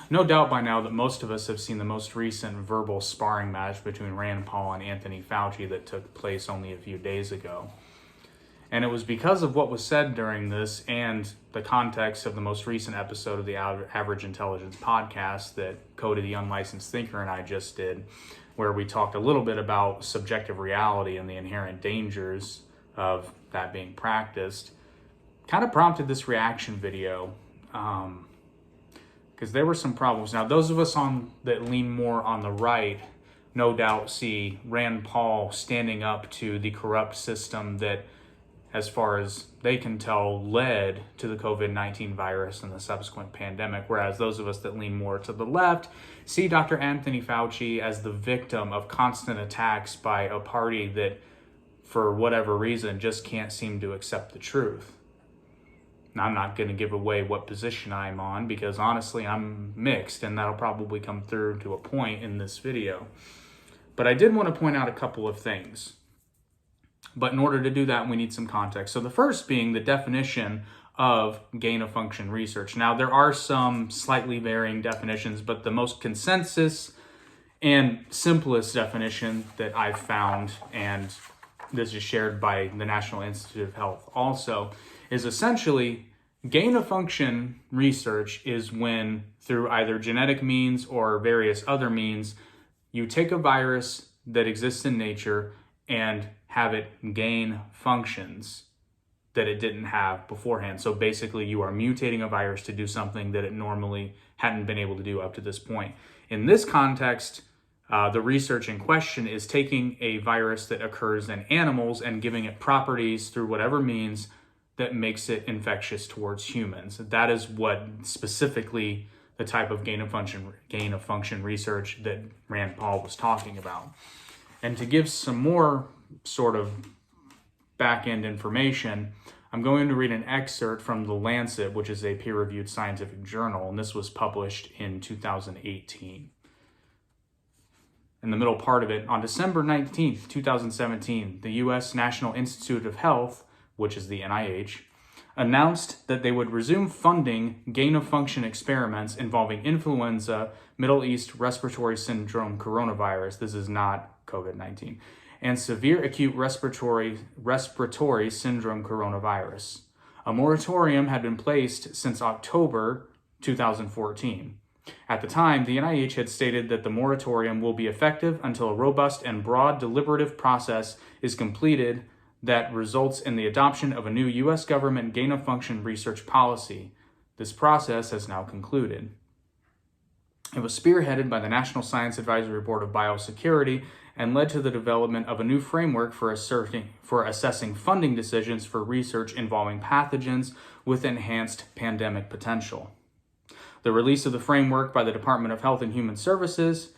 No doubt by now that most of us have seen the most recent verbal sparring match between Rand Paul and Anthony Fauci that took place only a few days ago. And it was because of what was said during this and the context of the most recent episode of the Average Intelligence podcast that Cody the Unlicensed Thinker and I just did, where we talked a little bit about subjective reality and the inherent dangers of that being practiced, kind of prompted this reaction video. Because there were some problems. Now, those of us that lean more on the right, no doubt see Rand Paul standing up to the corrupt system that, as far as they can tell, led to the COVID-19 virus and the subsequent pandemic, whereas those of us that lean more to the left see Dr. Anthony Fauci as the victim of constant attacks by a party that, for whatever reason, just can't seem to accept the truth. I'm not going to give away what position I'm on because honestly I'm mixed, and that'll probably come through to a point in this video. But I did want to point out a couple of things. But in order to do that, we need some context. So the first being the definition of gain-of-function research. Now, there are some slightly varying definitions, but the most consensus and simplest definition that I've found, and this is shared by the National Institute of Health also, is essentially gain-of-function research is when, through either genetic means or various other means, you take a virus that exists in nature and have it gain functions that it didn't have beforehand. So basically, you are mutating a virus to do something that it normally hadn't been able to do up to this point. In this context, the research in question is taking a virus that occurs in animals and giving it properties through whatever means that makes it infectious towards humans. That is what specifically the type of gain-of-function research that Rand Paul was talking about. And to give some more sort of back-end information, I'm going to read an excerpt from The Lancet, which is a peer-reviewed scientific journal, and this was published in 2018. In the middle part of it, on December 19th, 2017, the U.S. National Institute of Health, which is the NIH, announced that they would resume funding gain-of-function experiments involving influenza, Middle East respiratory syndrome coronavirus, this is not COVID-19, and severe acute respiratory syndrome coronavirus. A moratorium had been placed since October 2014. At the time, the NIH had stated that the moratorium will be effective until a robust and broad deliberative process is completed that results in the adoption of a new U.S. government gain-of-function research policy. This process has now concluded. It was spearheaded by the National Science Advisory Board of Biosecurity and led to the development of a new framework for assessing funding decisions for research involving pathogens with enhanced pandemic potential. The release of the framework by the Department of Health and Human Services,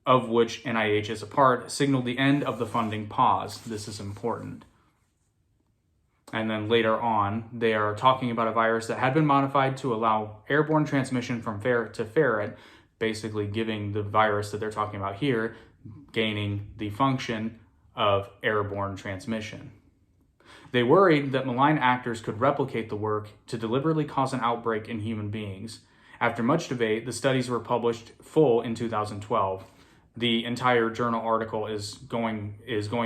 of which NIH is a part, signaled the end of the funding pause. This is important. And then later on, they are talking about a virus that had been modified to allow airborne transmission from ferret to ferret, basically giving the virus that they're talking about here, gaining the function of airborne transmission. They worried that malign actors could replicate the work to deliberately cause an outbreak in human beings. After much debate, the studies were published full in 2012. The entire journal article is going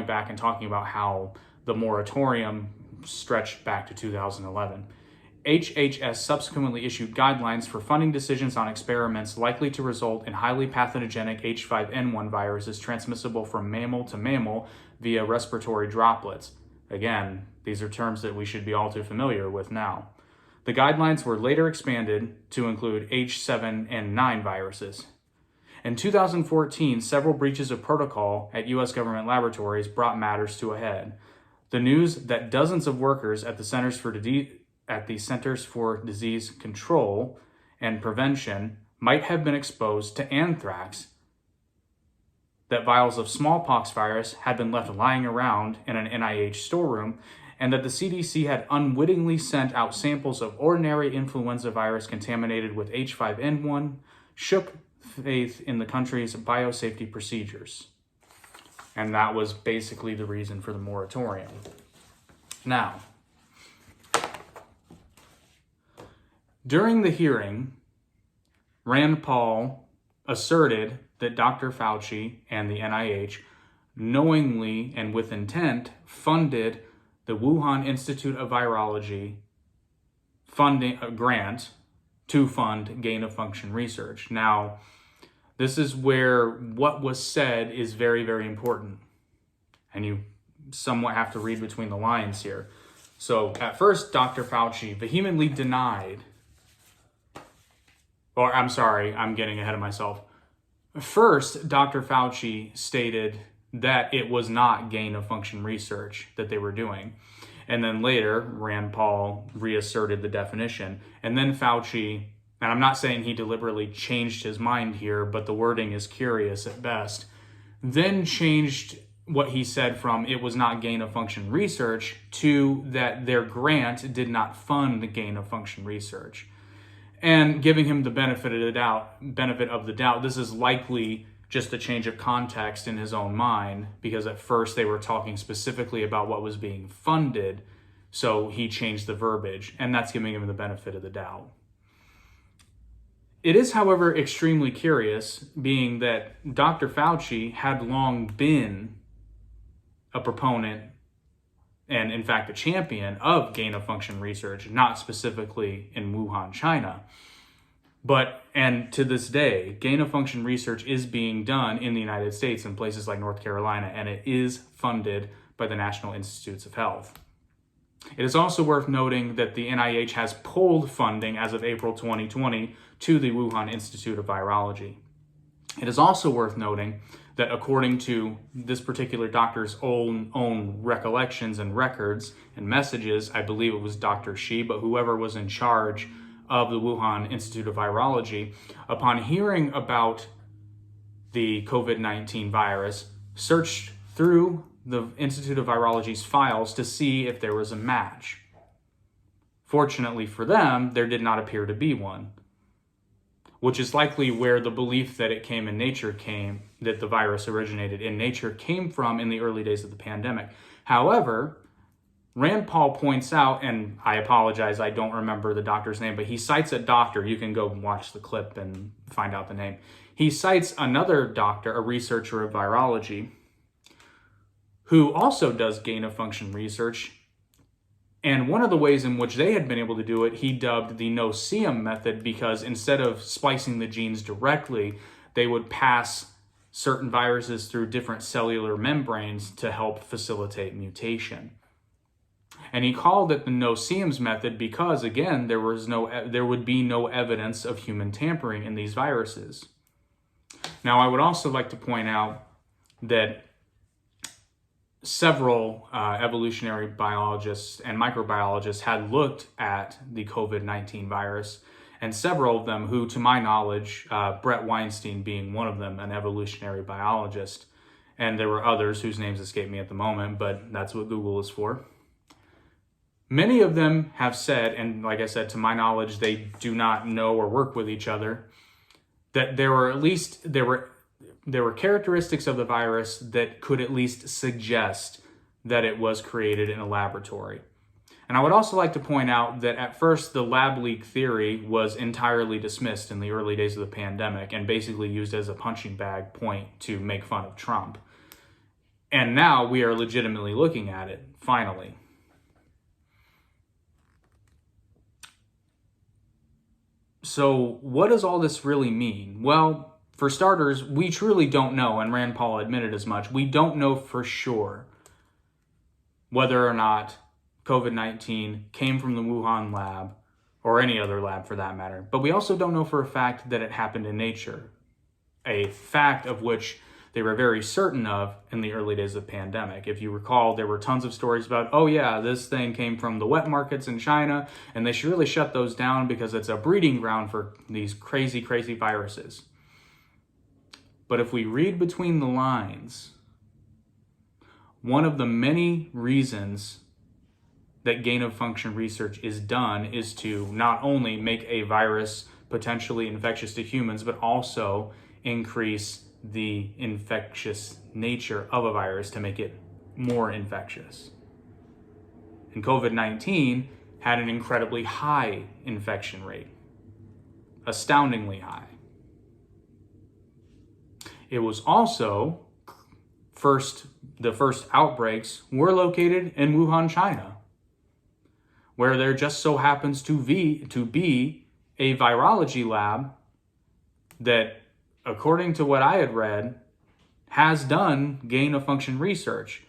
back and talking about how the moratorium stretched back to 2011. HHS subsequently issued guidelines for funding decisions on experiments likely to result in highly pathogenic H5N1 viruses transmissible from mammal to mammal via respiratory droplets. Again, these are terms that we should be all too familiar with now. The guidelines were later expanded to include H7N9 viruses. In 2014, several breaches of protocol at U.S. government laboratories brought matters to a head. The news that dozens of workers at the Centers for Disease Control and Prevention might have been exposed to anthrax, that vials of smallpox virus had been left lying around in an NIH storeroom, and that the CDC had unwittingly sent out samples of ordinary influenza virus contaminated with H5N1, shook faith in the country's biosafety procedures. And that was basically the reason for the moratorium. Now, during the hearing, Rand Paul asserted that Dr. Fauci and the NIH knowingly and with intent funded the Wuhan Institute of Virology funding grant to fund gain-of-function research. Now, this is where what was said is very, very important. And you somewhat have to read between the lines here. So at first, Dr. Fauci vehemently denied, or I'm sorry, I'm getting ahead of myself. First, Dr. Fauci stated that it was not gain-of-function research that they were doing. And then later, Rand Paul reasserted the definition. And then Fauci, and I'm not saying he deliberately changed his mind here, but the wording is curious at best, then changed what he said from it was not gain-of-function research to that their grant did not fund gain-of-function research. And giving him the benefit of the doubt, this is likely just a change of context in his own mind, because at first they were talking specifically about what was being funded, so he changed the verbiage, and that's giving him the benefit of the doubt. It is, however, extremely curious, being that Dr. Fauci had long been a proponent and, in fact, a champion of gain-of-function research, not specifically in Wuhan, China. And to this day, gain-of-function research is being done in the United States in places like North Carolina, and it is funded by the National Institutes of Health. It is also worth noting that the NIH has pulled funding as of April 2020 to the Wuhan Institute of Virology. It is also worth noting that according to this particular doctor's own recollections and records and messages, I believe it was Dr. Shi, but whoever was in charge of the Wuhan Institute of Virology, upon hearing about the COVID-19 virus, searched through the Institute of Virology's files to see if there was a match. Fortunately for them, there did not appear to be one, which is likely where the belief that it came in nature that the virus originated in nature came from in the early days of the pandemic. However, Rand Paul points out, and I apologize, I don't remember the doctor's name, but he cites a doctor. You can go watch the clip and find out the name. He cites another doctor, a researcher of virology, who also does gain-of-function research. And one of the ways in which they had been able to do it, he dubbed the no-seum method, because instead of splicing the genes directly, they would pass certain viruses through different cellular membranes to help facilitate mutation. And he called it the no-seums method because, again, there would be no evidence of human tampering in these viruses. Now, I would also like to point out that several evolutionary biologists and microbiologists had looked at the COVID-19 virus, and several of them who, to my knowledge, Brett Weinstein being one of them, an evolutionary biologist, and there were others whose names escape me at the moment, but that's what Google is for. Many of them have said, and like I said, to my knowledge, they do not know or work with each other, that there were characteristics of the virus that could at least suggest that it was created in a laboratory. And I would also like to point out that at first the lab leak theory was entirely dismissed in the early days of the pandemic and basically used as a punching bag point to make fun of Trump. And now we are legitimately looking at it, finally. So what does all this really mean? Well, for starters, we truly don't know, and Rand Paul admitted as much. We don't know for sure whether or not COVID-19 came from the Wuhan lab, or any other lab for that matter. But we also don't know for a fact that it happened in nature, a fact of which they were very certain of in the early days of the pandemic. If you recall, there were tons of stories about, oh yeah, this thing came from the wet markets in China, and they should really shut those down because it's a breeding ground for these crazy, crazy viruses. But if we read between the lines, one of the many reasons that gain-of-function research is done is to not only make a virus potentially infectious to humans, but also increase the infectious nature of a virus to make it more infectious. And COVID-19 had an incredibly high infection rate, astoundingly high. It was also the first outbreaks were located in Wuhan, China, where there just so happens to be a virology lab that, according to what I had read, has done gain-of-function research.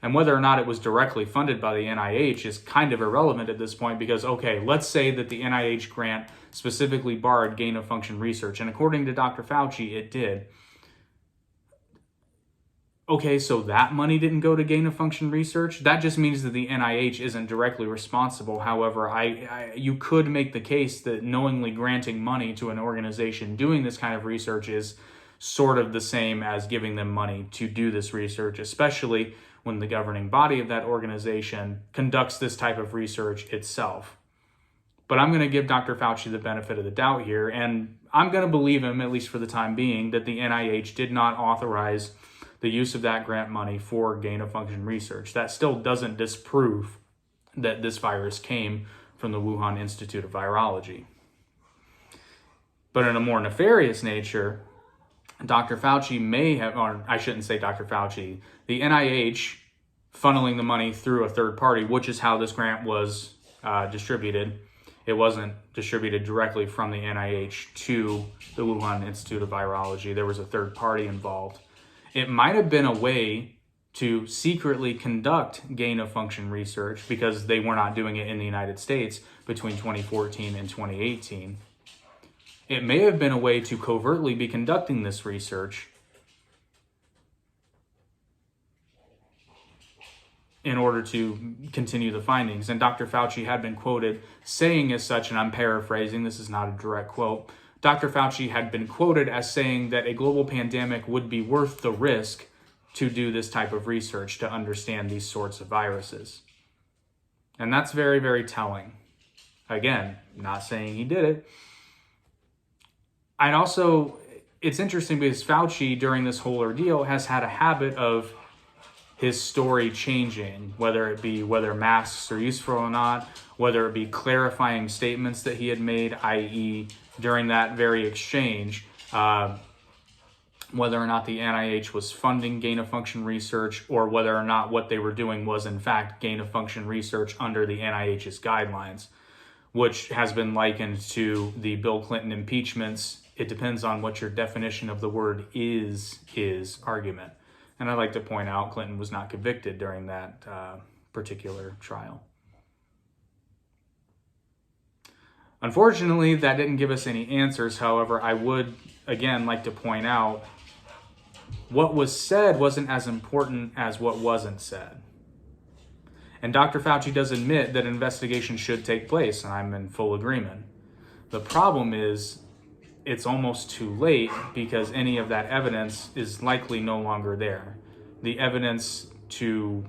And whether or not it was directly funded by the NIH is kind of irrelevant at this point because, okay, let's say that the NIH grant specifically barred gain-of-function research, and according to Dr. Fauci, it did. Okay, so that money didn't go to gain-of-function research? That just means that the NIH isn't directly responsible. However, you could make the case that knowingly granting money to an organization doing this kind of research is sort of the same as giving them money to do this research, especially when the governing body of that organization conducts this type of research itself. But I'm going to give Dr. Fauci the benefit of the doubt here, and I'm going to believe him, at least for the time being, that the NIH did not authorize the use of that grant money for gain-of-function research. That still doesn't disprove that this virus came from the Wuhan Institute of Virology. But in a more nefarious nature, Dr. Fauci may have, or I shouldn't say Dr. Fauci, the NIH funneling the money through a third party, which is how this grant was distributed. It wasn't distributed directly from the NIH to the Wuhan Institute of Virology. There was a third party involved. It might have been a way to secretly conduct gain-of-function research because they were not doing it in the United States between 2014 and 2018. It may have been a way to covertly be conducting this research in order to continue the findings. And Dr. Fauci had been quoted saying as such, and I'm paraphrasing, this is not a direct quote, Dr. Fauci had been quoted as saying that a global pandemic would be worth the risk to do this type of research to understand these sorts of viruses. And that's very, very telling. Again, not saying he did it. It's interesting because Fauci, during this whole ordeal, has had a habit of his story changing, whether masks are useful or not, whether it be clarifying statements that he had made, i.e. during that very exchange, whether or not the NIH was funding gain-of-function research or whether or not what they were doing was in fact gain-of-function research under the NIH's guidelines, which has been likened to the Bill Clinton impeachments. It depends on what your definition of the word is argument. And I'd like to point out Clinton was not convicted during that particular trial. Unfortunately, that didn't give us any answers. However, I would, again, like to point out what was said wasn't as important as what wasn't said. And Dr. Fauci does admit that investigation should take place, and I'm in full agreement. The problem is it's almost too late because any of that evidence is likely no longer there. The evidence to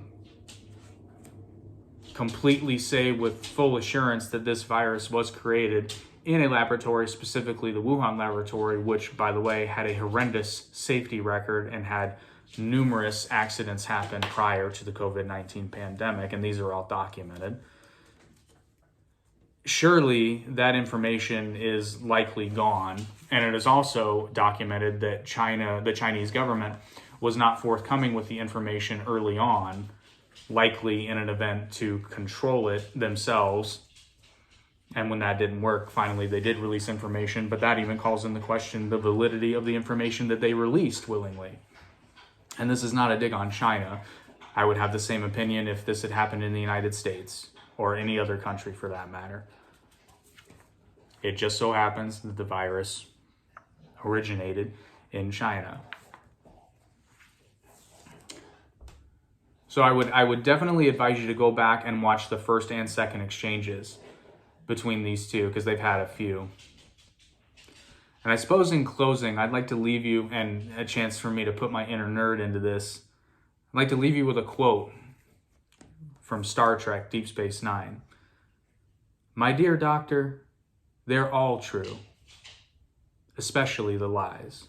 completely say with full assurance that this virus was created in a laboratory, specifically the Wuhan laboratory, which, by the way, had a horrendous safety record and had numerous accidents happen prior to the COVID-19 pandemic, and these are all documented. Surely that information is likely gone, and it is also documented that the Chinese government was not forthcoming with the information early on, likely in an event to control it themselves. And when that didn't work, finally they did release information, but that even calls into question the validity of the information that they released willingly. And this is not a dig on China. I would have the same opinion if this had happened in the United States or any other country for that matter. It just so happens that the virus originated in China. So I would definitely advise you to go back and watch the first and second exchanges between these two, because they've had a few. And I suppose in closing, I'd like to leave you, and a chance for me to put my inner nerd into this, I'd like to leave you with a quote from Star Trek Deep Space Nine. "My dear doctor, they're all true, especially the lies."